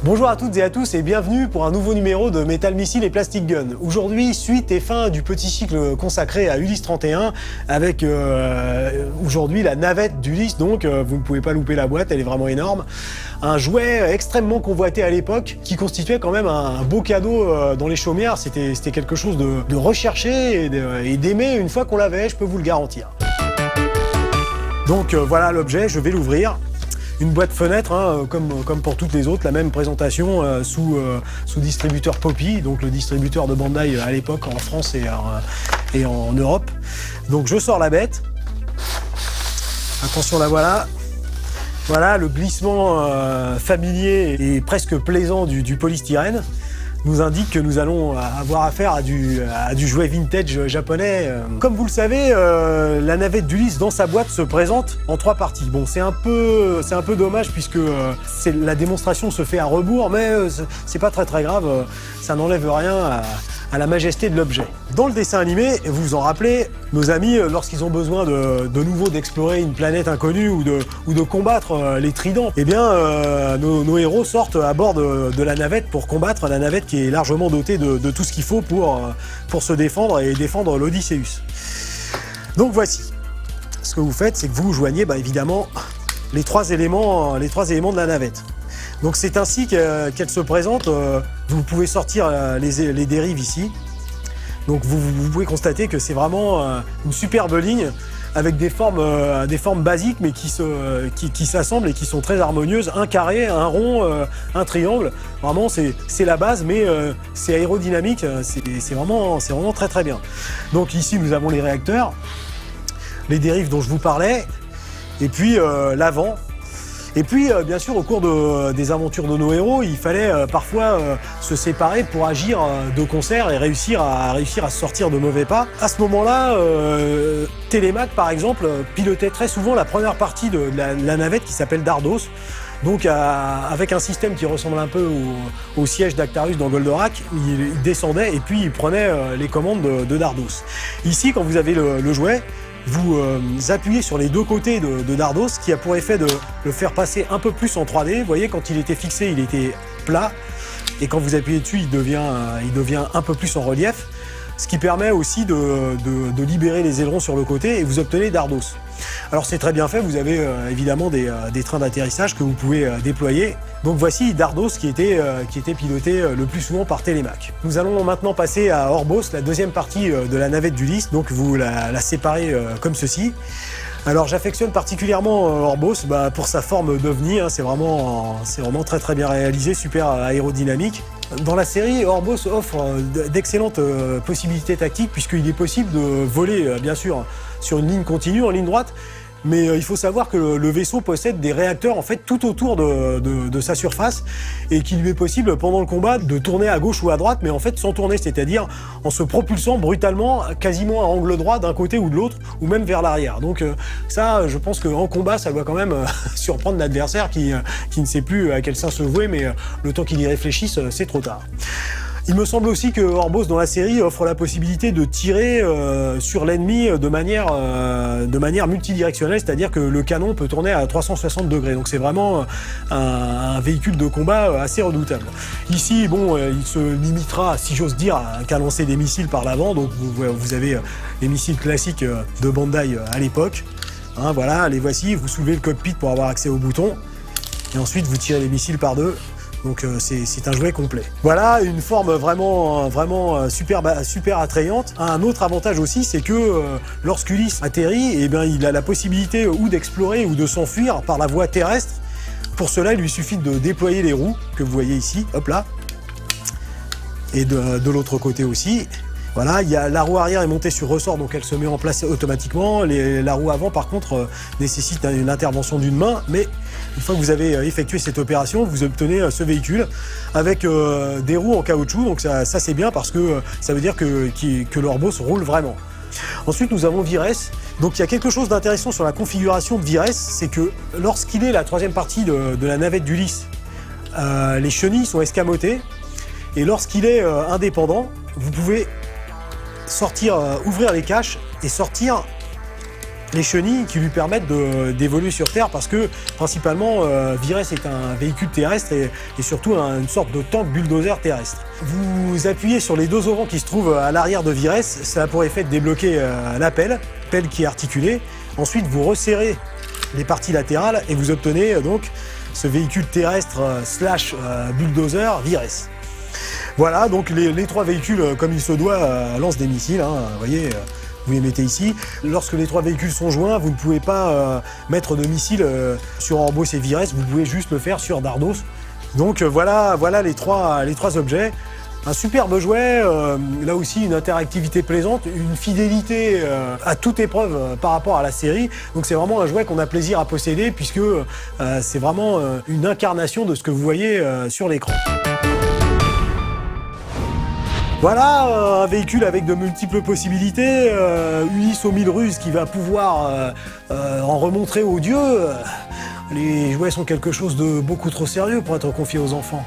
Bonjour à toutes et à tous et bienvenue pour un nouveau numéro de Metal Missile et Plastic Gun. Aujourd'hui, suite et fin du petit cycle consacré à Ulysse 31 avec aujourd'hui la navette d'Ulysse, donc vous ne pouvez pas louper la boîte, elle est vraiment énorme. Un jouet extrêmement convoité à l'époque qui constituait quand même un beau cadeau dans les chaumières, c'était quelque chose de recherché et d'aimer une fois qu'on l'avait, je peux vous le garantir. Donc voilà l'objet, je vais l'ouvrir. Une boîte fenêtre, hein, comme pour toutes les autres, la même présentation sous distributeur Poppy, donc le distributeur de Bandai à l'époque en France et en Europe. Donc je sors la bête. Attention, la voilà. Voilà, le glissement familier et presque plaisant du polystyrène nous indique que nous allons avoir affaire à du jouet vintage japonais. Comme vous le savez, la navette d'Ulysse dans sa boîte se présente en 3 parties. Bon, c'est un peu dommage puisque la démonstration se fait à rebours, mais c'est pas très grave, ça n'enlève rien à la majesté de l'objet. Dans le dessin animé, vous vous en rappelez, nos amis, lorsqu'ils ont besoin de nouveau d'explorer une planète inconnue ou de combattre les tridents, eh bien, nos héros sortent à bord de la navette pour combattre la navette qui est largement dotée de tout ce qu'il faut pour se défendre et défendre l'Odysseus. Donc voici. Ce que vous faites, c'est que vous joignez évidemment les trois éléments de la navette. Donc c'est ainsi qu'elle se présente. Vous pouvez sortir les dérives ici. Donc vous pouvez constater que c'est vraiment une superbe ligne avec des formes basiques mais qui s'assemblent et qui sont très harmonieuses. Un carré, un rond, un triangle. Vraiment c'est la base, mais c'est aérodynamique. C'est vraiment très bien. Donc ici nous avons les réacteurs, les dérives dont je vous parlais, et puis l'avant. Et puis, bien sûr, au cours des aventures de nos héros, il fallait parfois se séparer pour agir de concert et réussir à sortir de mauvais pas. À ce moment-là, Télémaque, par exemple, pilotait très souvent la première partie de la navette qui s'appelle Dardos. Donc, avec un système qui ressemble un peu au siège d'Actarus dans Goldorak, il descendait et puis il prenait les commandes de Dardos. Ici, quand vous avez le jouet, vous appuyez sur les deux côtés de Dardos, qui a pour effet de le faire passer un peu plus en 3D. Vous voyez, quand il était fixé, il était plat. Et quand vous appuyez dessus, il devient un peu plus en relief. Ce qui permet aussi de libérer les ailerons sur le côté et vous obtenez Dardos. Alors c'est très bien fait, vous avez évidemment des trains d'atterrissage que vous pouvez déployer. Donc voici Dardos qui était piloté le plus souvent par Télémaque. Nous allons maintenant passer à Orbos, la deuxième partie de la navette d'Ulysse. Donc vous la séparez comme ceci. Alors j'affectionne particulièrement Orbos pour sa forme d'ovni, hein, c'est vraiment très bien réalisé, super aérodynamique. Dans la série, Orbos offre d'excellentes possibilités tactiques puisqu'il est possible de voler, bien sûr, sur une ligne continue, en ligne droite, mais il faut savoir que le vaisseau possède des réacteurs en fait tout autour de sa surface et qu'il lui est possible pendant le combat de tourner à gauche ou à droite, mais en fait sans tourner, c'est-à-dire en se propulsant brutalement, quasiment à angle droit d'un côté ou de l'autre, ou même vers l'arrière. Donc ça, je pense qu'en combat, ça doit quand même surprendre l'adversaire qui ne sait plus à quel sein se vouer, mais le temps qu'il y réfléchisse, c'est trop tard. Il me semble aussi que Orbos dans la série offre la possibilité de tirer sur l'ennemi de manière multidirectionnelle, c'est-à-dire que le canon peut tourner à 360 degrés. Donc c'est vraiment un véhicule de combat assez redoutable. Ici, bon, il se limitera, si j'ose dire, qu'à lancer des missiles par l'avant. Donc vous avez les missiles classiques de Bandai à l'époque. Hein, voilà, les voici. Vous soulevez le cockpit pour avoir accès au bouton. Et ensuite, vous tirez les missiles par deux. Donc c'est un jouet complet. Voilà, une forme vraiment super attrayante. Un autre avantage aussi, c'est que lorsqu'Ulysse atterrit, eh bien, il a la possibilité ou d'explorer ou de s'enfuir par la voie terrestre. Pour cela, il lui suffit de déployer les roues que vous voyez ici, hop là, et de l'autre côté aussi. Voilà, la roue arrière est montée sur ressort, donc elle se met en place automatiquement. La roue avant, par contre, nécessite une intervention d'une main, mais une fois que vous avez effectué cette opération, vous obtenez ce véhicule avec des roues en caoutchouc, donc ça c'est bien parce que ça veut dire que l'Orbos roule vraiment. Ensuite, nous avons Virès. Donc il y a quelque chose d'intéressant sur la configuration de Virès, c'est que lorsqu'il est la troisième partie de la navette d'Ulysse, les chenilles sont escamotées, et lorsqu'il est indépendant, vous pouvez ouvrir les caches et sortir les chenilles qui lui permettent d'évoluer sur Terre parce que principalement Virès est un véhicule terrestre et surtout une sorte de tank bulldozer terrestre. Vous appuyez sur les deux auvents qui se trouvent à l'arrière de Virès, ça a pour effet de débloquer la pelle qui est articulée. Ensuite vous resserrez les parties latérales et vous obtenez donc ce véhicule terrestre slash bulldozer Virès. Voilà, donc les trois véhicules, comme il se doit, lancent des missiles, hein, vous voyez. Vous les mettez ici. Lorsque les trois véhicules sont joints, vous ne pouvez pas mettre de missile sur Orbos et Virès, vous pouvez juste le faire sur Dardos. Donc voilà les trois objets. Un superbe jouet, là aussi une interactivité plaisante, une fidélité à toute épreuve par rapport à la série. Donc c'est vraiment un jouet qu'on a plaisir à posséder puisque c'est vraiment une incarnation de ce que vous voyez sur l'écran. Voilà, un véhicule avec de multiples possibilités, Ulysse aux 1000 ruses qui va pouvoir en remontrer aux dieux. Les jouets sont quelque chose de beaucoup trop sérieux pour être confiés aux enfants.